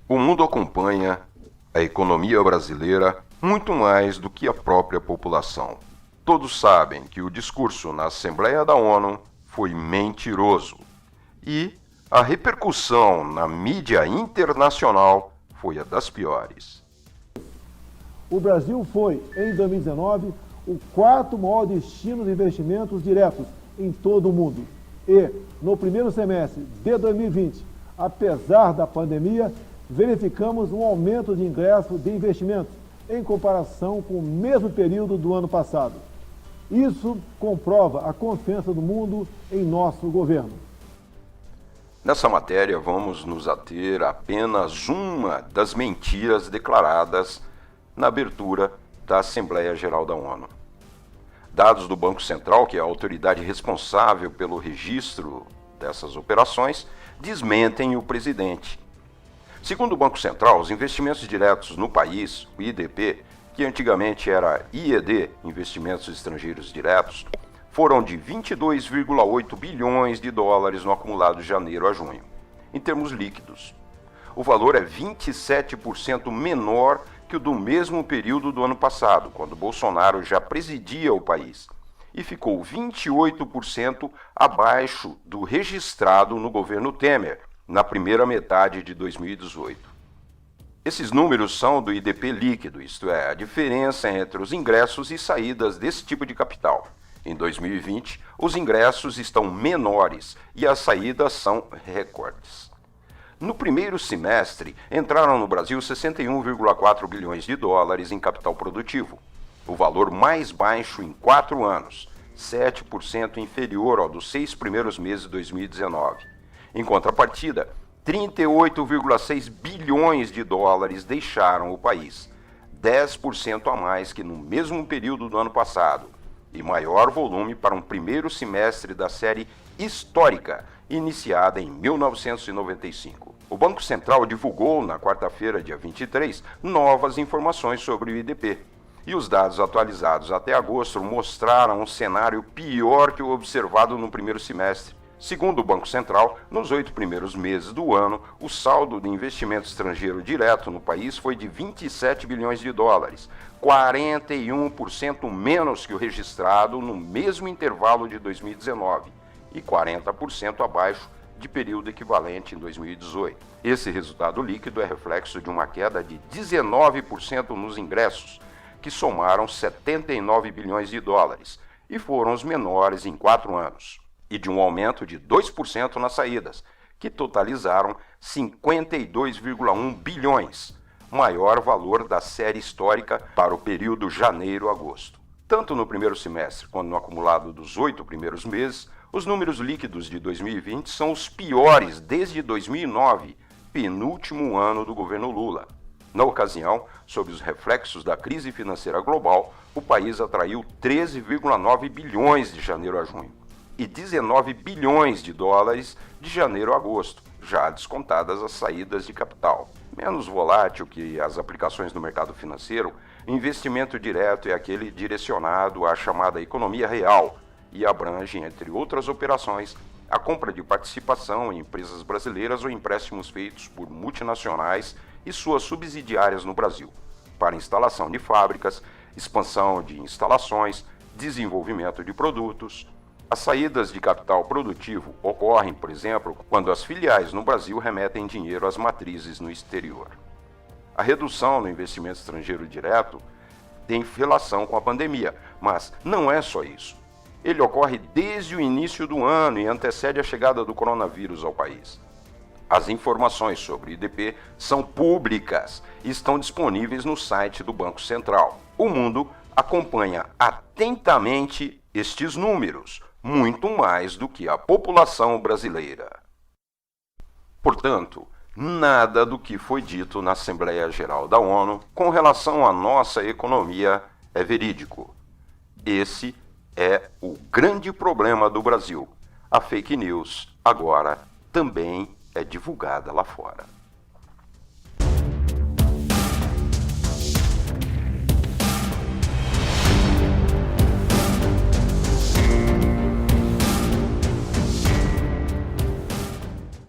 O mundo acompanha a economia brasileira muito mais do que a própria população. Todos sabem que o discurso na Assembleia da ONU foi mentiroso e a repercussão na mídia internacional foi a das piores. O Brasil foi, em 2019, o quarto maior destino de investimentos diretos em todo o mundo. E, no primeiro semestre de 2020, apesar da pandemia, verificamos um aumento de ingresso de investimentos em comparação com o mesmo período do ano passado. Isso comprova a confiança do mundo em nosso governo. Nessa matéria, vamos nos ater a apenas uma das mentiras declaradas na abertura da Assembleia Geral da ONU. Dados do Banco Central, que é a autoridade responsável pelo registro dessas operações, desmentem o presidente. Segundo o Banco Central, os investimentos diretos no país, o IDP, que antigamente era IED, Investimentos Estrangeiros Diretos, foram de 22,8 bilhões de dólares no acumulado de janeiro a junho, em termos líquidos. O valor é 27% menor que o do mesmo período do ano passado, quando Bolsonaro já presidia o país, e ficou 28% abaixo do registrado no governo Temer, na primeira metade de 2018. Esses números são do IDP líquido, isto é, a diferença entre os ingressos e saídas desse tipo de capital. Em 2020, os ingressos estão menores e as saídas são recordes. No primeiro semestre, entraram no Brasil 61,4 bilhões de dólares em capital produtivo, o valor mais baixo em 4 anos, 7% inferior ao dos 6 primeiros meses de 2019. Em contrapartida, 38,6 bilhões de dólares deixaram o país, 10% a mais que no mesmo período do ano passado, e maior volume para um primeiro semestre da série histórica, iniciada em 1995. O Banco Central divulgou, na quarta-feira, dia 23, novas informações sobre o IDP. E os dados atualizados até agosto mostraram um cenário pior que o observado no primeiro semestre. Segundo o Banco Central, nos 8 primeiros meses do ano, o saldo de investimento estrangeiro direto no país foi de 27 bilhões de dólares, 41% menos que o registrado no mesmo intervalo de 2019 e 40% abaixo de período equivalente em 2018. Esse resultado líquido é reflexo de uma queda de 19% nos ingressos, que somaram 79 bilhões de dólares e foram os menores em 4 anos, e de um aumento de 2% nas saídas, que totalizaram 52,1 bilhões, maior valor da série histórica para o período janeiro-agosto. Tanto no primeiro semestre quanto no acumulado dos 8 primeiros meses, os números líquidos de 2020 são os piores desde 2009, penúltimo ano do governo Lula. Na ocasião, sob os reflexos da crise financeira global, o país atraiu 13,9 bilhões de janeiro a junho e 19 bilhões de dólares de janeiro a agosto, já descontadas as saídas de capital. Menos volátil que as aplicações no mercado financeiro, investimento direto é aquele direcionado à chamada economia real e abrange, entre outras operações, a compra de participação em empresas brasileiras ou empréstimos feitos por multinacionais e suas subsidiárias no Brasil, para instalação de fábricas, expansão de instalações, desenvolvimento de produtos. As saídas de capital produtivo ocorrem, por exemplo, quando as filiais no Brasil remetem dinheiro às matrizes no exterior. A redução no investimento estrangeiro direto tem relação com a pandemia, mas não é só isso. Ele ocorre desde o início do ano e antecede a chegada do coronavírus ao país. As informações sobre o IDP são públicas e estão disponíveis no site do Banco Central. O mundo acompanha atentamente estes números, muito mais do que a população brasileira. Portanto, nada do que foi dito na Assembleia Geral da ONU com relação à nossa economia é verídico. Esse é o grande problema do Brasil. A fake news agora também é divulgada lá fora.